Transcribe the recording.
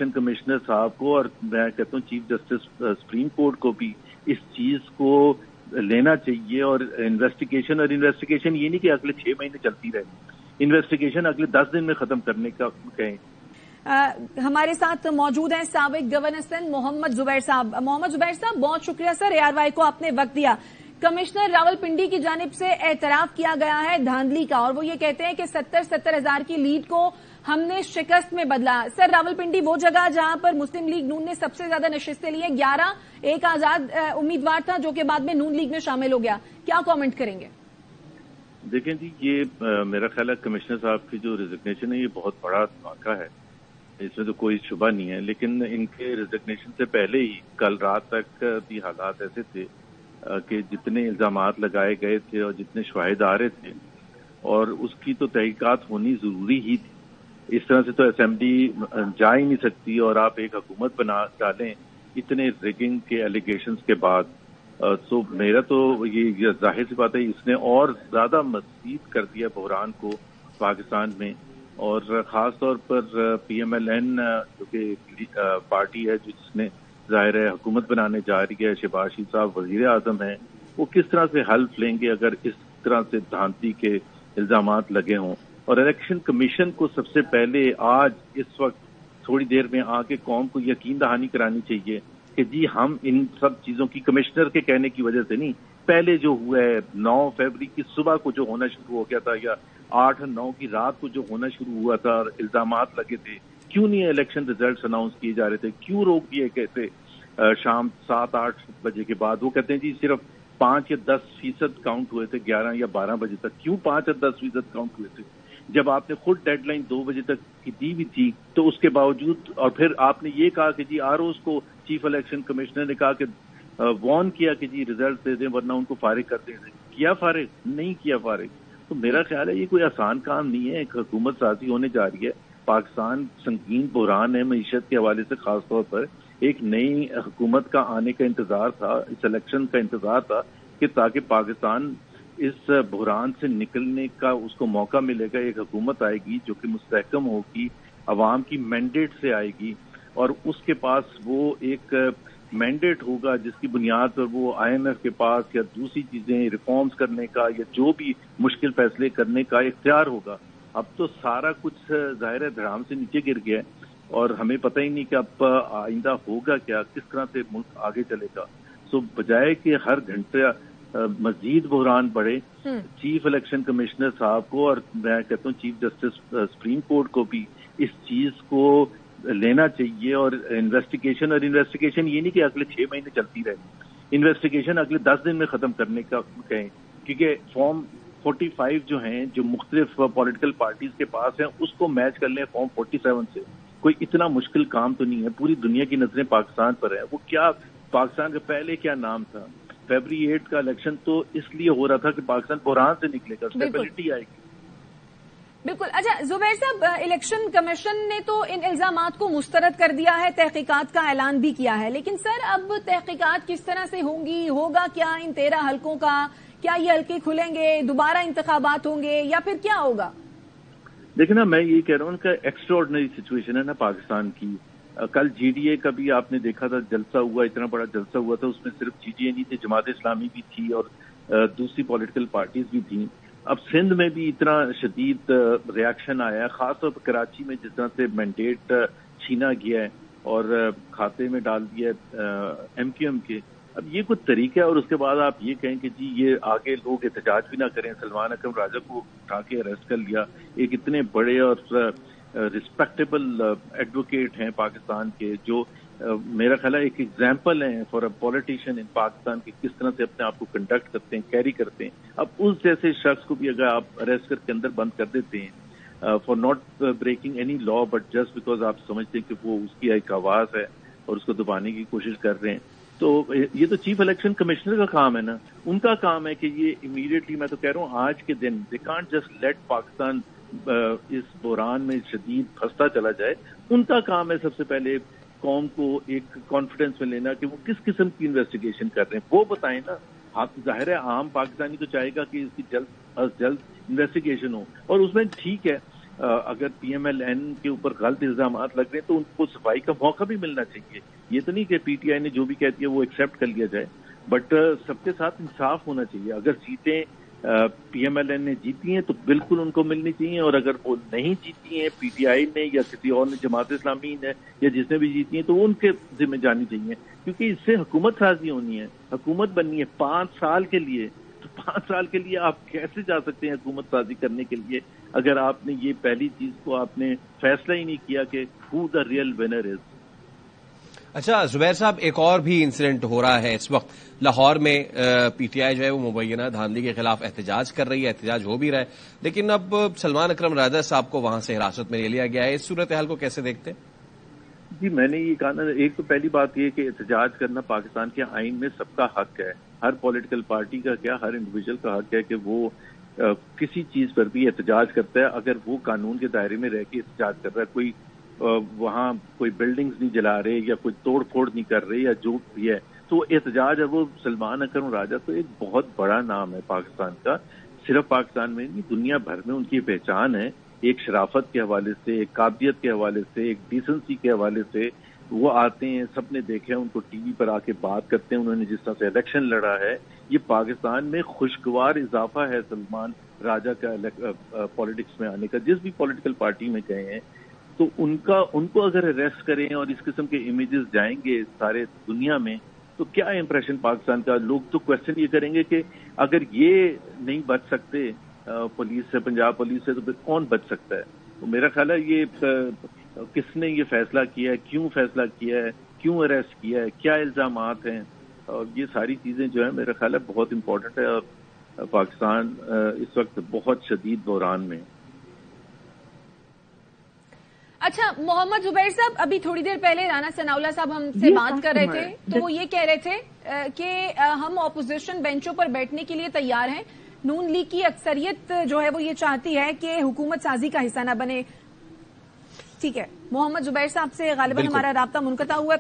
Election commissioner صاحب کو اور میں کہتا ہوں چیف جسٹس سپریم کورٹ کو بھی اس چیز کو لینا چاہیے. اور انویسٹیگیشن یہ نہیں کہ اگلے 6 مہینے چلتی رہے, انویسٹیگیشن اگلے 10 دن میں ختم کرنے کا کہیں. ہمارے ساتھ موجود ہیں سابق گورنر سندھ محمد زبیر صاحب. محمد زبیر صاحب بہت شکریہ سر ARY کو آپ نے وقت دیا. کمشنر راولپنڈی کی جانب سے اعتراف کیا گیا ہے دھاندلی کا, اور وہ یہ کہتے ہیں کہ 70 ہزار کی لیڈ کو ہم نے شکست میں بدلا. سر راولپنڈی وہ جگہ جہاں پر مسلم لیگ نون نے سب سے زیادہ نشستیں لی ہیں, 11 ایک آزاد امیدوار تھا جو کہ بعد میں نون لیگ میں شامل ہو گیا, کیا کامنٹ کریں گے؟ دیکھیں جی, یہ میرا خیال ہے کمشنر صاحب کی جو ریزگنیشن ہے یہ بہت بڑا دھماکہ ہے, اس میں تو کوئی شبہ نہیں ہے. لیکن ان کے ریزگنیشن سے پہلے ہی کل رات تک بھی حالات ایسے تھے کہ جتنے الزامات لگائے گئے تھے اور جتنے شواہد آ رہے تھے اور اس کی تو تحقیقات ہونی ضروری ہی تھی. اس طرح سے تو اسمبلی جا ہی نہیں سکتی اور آپ ایک حکومت بنا ڈالیں اتنے ریگنگ کے ایلیگیشنز کے بعد. سو میرا تو یہ ظاہر سی بات ہے اس نے اور زیادہ مزید کر دیا بحران کو پاکستان میں, اور خاص طور پر PMLN جو کہ پارٹی ہے جس نے ظاہر ہے حکومت بنانے جا رہی ہے, شہباز شریف صاحب وزیر اعظم ہیں, وہ کس طرح سے حلف لیں گے اگر اس طرح سے دھاندلی کے الزامات لگے ہوں. اور الیکشن کمیشن کو سب سے پہلے آج اس وقت تھوڑی دیر میں آ کے قوم کو یقین دہانی کرانی چاہیے کہ جی ہم ان سب چیزوں کی کمشنر کے کہنے کی وجہ سے نہیں, پہلے جو ہوا ہے 9 فروری کی صبح کو جو ہونا شروع ہو گیا تھا یا 8-9 کی رات کو جو ہونا شروع ہوا تھا اور الزامات لگے تھے, کیوں نہیں الیکشن ریزلٹس اناؤنس کیے جا رہے تھے, کیوں روک دیے گئے تھے شام 7-8 بجے کے بعد. وہ کہتے ہیں جی صرف 5 یا 10% کاؤنٹ ہوئے تھے 11 یا 12 بجے تک. کیوں 5 یا 10% کاؤنٹ ہوئے تھے جب آپ نے خود ڈیڈ لائن 2 بجے تک کی دی ہوئی تھی؟ تو اس کے باوجود اور پھر آپ نے یہ کہا کہ جی ROs کو چیف الیکشن کمشنر نے کہا کہ وارن کیا کہ جی ریزلٹ دے دیں ورنہ ان کو فارغ کر دیں. کیا فارغ؟ نہیں کیا فارغ. تو میرا خیال ہے یہ کوئی آسان کام نہیں ہے. ایک حکومت سازی ہونے جا رہی ہے, پاکستان سنگین بحران ہے معیشت کے حوالے سے, خاص طور پر ایک نئی حکومت کا آنے کا انتظار تھا, اس الیکشن کا انتظار تھا کہ تاکہ پاکستان اس بحران سے نکلنے کا اس کو موقع ملے گا. ایک حکومت آئے گی جو کہ مستحکم ہوگی, عوام کی مینڈیٹ سے آئے گی, اور اس کے پاس وہ ایک مینڈیٹ ہوگا جس کی بنیاد پر وہ IMF کے پاس یا دوسری چیزیں ریفارمز کرنے کا یا جو بھی مشکل فیصلے کرنے کا اختیار ہوگا. اب تو سارا کچھ ظاہر دھڑام سے نیچے گر گیا ہے اور ہمیں پتہ ہی نہیں کہ اب آئندہ ہوگا کیا, کس طرح سے ملک آگے چلے گا. سو بجائے کہ ہر گھنٹے مزید بحران بڑھے, چیف الیکشن کمشنر صاحب کو اور میں کہتا ہوں چیف جسٹس سپریم کورٹ کو بھی اس چیز کو لینا چاہیے. اور انویسٹیگیشن یہ نہیں کہ اگلے 6 مہینے چلتی رہے, انویسٹیگیشن اگلے 10 دن میں ختم کرنے کا کہیں, کیونکہ فارم 45 جو ہیں جو مختلف پولیٹیکل پارٹیز کے پاس ہیں اس کو میچ کر لیں فارم 47 سے. کوئی اتنا مشکل کام تو نہیں ہے. پوری دنیا کی نظریں پاکستان پر ہیں. وہ کیا پاکستان کا پہلے کیا نام تھا؟ فیبری 8 کا الیکشن تو اس لیے ہو رہا تھا کہ پاکستان بحران سے نکلے گا, اسٹیبلٹی آئے گی. بالکل. اچھا زبیر صاحب, الیکشن کمیشن نے تو ان الزامات کو مسترد کر دیا ہے, تحقیقات کا اعلان بھی کیا ہے, لیکن سر اب تحقیقات کس طرح سے ہوں گی, ہوگا کیا ان 13 حلقوں کا, کیا یہ حلقے کھلیں گے, دوبارہ انتخابات ہوں گے یا پھر کیا ہوگا؟ دیکھیں نا, میں یہ کہہ رہا ہوں کہ ایکسٹرا آرڈنری سچویشن ہے نا پاکستان کی. کل GDA کا بھی آپ نے دیکھا تھا جلسہ ہوا, اتنا بڑا جلسہ ہوا تھا, اس میں صرف GDA نہیں تھے, جماعت اسلامی بھی تھی اور دوسری پولیٹیکل پارٹیز بھی تھیں. اب سندھ میں بھی اتنا شدید ریاکشن آیا ہے, خاص طور پر کراچی میں جس طرح سے مینڈیٹ چھینا گیا ہے اور کھاتے میں ڈال دیا MQM کے. اب یہ کچھ طریقہ ہے اور اس کے بعد آپ یہ کہیں کہ جی یہ آگے لوگ احتجاج بھی نہ کریں. سلمان اکرم راجہ کو اٹھا کے اریسٹ کر لیا, ایک اتنے بڑے اور ریسپیکٹیبل ایڈوکیٹ ہیں پاکستان کے, جو میرا خیال ہے ایک ایگزامپل ہیں فار اے پولیٹیشین ان پاکستان کے, کس طرح سے اپنے آپ کو کنڈکٹ کرتے ہیں, کیری کرتے ہیں. اب اس جیسے شخص کو بھی اگر آپ اریسٹ کر کے اندر بند کر دیتے ہیں for not breaking any law but just because آپ سمجھتے ہیں کہ وہ اس کی ایک آواز ہے اور اس کو دبانے کی کوشش کر رہے ہیں, تو یہ تو چیف الیکشن کمشنر کا کام ہے نا. ان کا کام ہے کہ یہ امیڈیٹلی, میں تو کہہ رہا ہوں آج کے دن they can't just let Pakistan اس بحران میں شدید پھنستا چلا جائے. ان کا کام ہے سب سے پہلے قوم کو ایک کانفیڈنس میں لینا کہ وہ کس قسم کی انویسٹیگیشن کر رہے ہیں, وہ بتائیں نا. آپ ظاہر ہے عام پاکستانی تو چاہے گا کہ اس کی جلد از جلد انویسٹیگیشن ہو, اور اس میں ٹھیک ہے اگر PMLN کے اوپر غلط الزامات لگ رہے ہیں تو ان کو صفائی کا موقع بھی ملنا چاہیے. یہ تو نہیں کہ PTI نے جو بھی کہتی ہے وہ ایکسیپٹ کر لیا جائے, بٹ سب کے ساتھ انصاف ہونا چاہیے. اگر سیٹیں PMLN نے جیتی ہیں تو بالکل ان کو ملنی چاہیے, اور اگر وہ نہیں جیتی ہیں PTI نے یا کسی اور نے, جماعت اسلامی نے یا جس نے بھی جیتی ہیں, تو وہ ان کے ذمہ جانی چاہیے, کیونکہ اس سے حکومت سازی ہونی ہے, حکومت بننی ہے 5 سال کے لیے. تو 5 سال کے لیے آپ کیسے جا سکتے ہیں حکومت سازی کرنے کے لیے اگر آپ نے یہ پہلی چیز کو آپ نے فیصلہ ہی نہیں کیا کہ ہو دا ریئل ونر از. اچھا زبیر صاحب, ایک اور بھی انسیڈنٹ ہو رہا ہے اس وقت لاہور میں. PTI جو ہے وہ مبینہ دھاندلی کے خلاف احتجاج کر رہی ہے, احتجاج ہو بھی رہا ہے, لیکن اب سلمان اکرم راجہ صاحب کو وہاں سے حراست میں لے لیا گیا ہے. اس صورتحال کو کیسے دیکھتے ہیں؟ جی میں نے یہ کہا نا, ایک تو پہلی بات یہ کہ احتجاج کرنا پاکستان کے آئین میں سب کا حق ہے, ہر پولیٹیکل پارٹی کا کیا ہر انڈیویجول کا حق ہے کہ وہ کسی چیز پر بھی احتجاج کرتا ہے اگر وہ قانون کے دائرے میں رہ کے احتجاج کر رہا ہے. کوئی وہاں کوئی بلڈنگز نہیں جلا رہے یا کوئی توڑ پھوڑ نہیں کر رہے یا جو بھی ہے, تو احتجاج ہے. وہ سلمان اکرم راجہ تو ایک بہت بڑا نام ہے پاکستان کا, صرف پاکستان میں نہیں دنیا بھر میں ان کی پہچان ہے. ایک شرافت کے حوالے سے, ایک قابلیت کے حوالے سے, ایک ڈیسنسی کے حوالے سے وہ آتے ہیں, سب نے دیکھا ہے ان کو ٹی وی پر آ کے بات کرتے ہیں. انہوں نے جس طرح سے الیکشن لڑا ہے, یہ پاکستان میں خوشگوار اضافہ ہے سلمان راجہ کا پالیٹکس میں آنے کا. جس بھی پولیٹیکل پارٹی میں گئے ہیں تو ان کو اگر اریسٹ کریں اور اس قسم کے امیجز جائیں گے سارے دنیا میں, تو کیا امپریشن پاکستان کا. لوگ تو کوشچن یہ کریں گے کہ اگر یہ نہیں بچ سکتے پولیس سے, پنجاب پولیس سے, تو پھر کون بچ سکتا ہے. تو میرا خیال ہے یہ کس نے یہ فیصلہ کیا ہے, کیوں فیصلہ کیا ہے, کیوں اریسٹ کیا ہے, کیا الزامات ہیں, اور یہ ساری چیزیں جو ہیں میرا خیال ہے بہت امپورٹنٹ ہے. اور پاکستان اس وقت بہت شدید بحران میں. اچھا محمد زبیر صاحب, ابھی تھوڑی دیر پہلے رانا ثناءاللہ صاحب ہم سے بات کر رہے تھے تو وہ یہ کہہ رہے تھے کہ ہم اپوزیشن بینچوں پر بیٹھنے کے لیے تیار ہیں. نون لیگ کی اکثریت جو ہے وہ یہ چاہتی ہے کہ حکومت سازی کا حصہ نہ بنے. ٹھیک ہے, محمد زبیر صاحب سے غالباً ہمارا رابطہ منقطع ہوا ہے.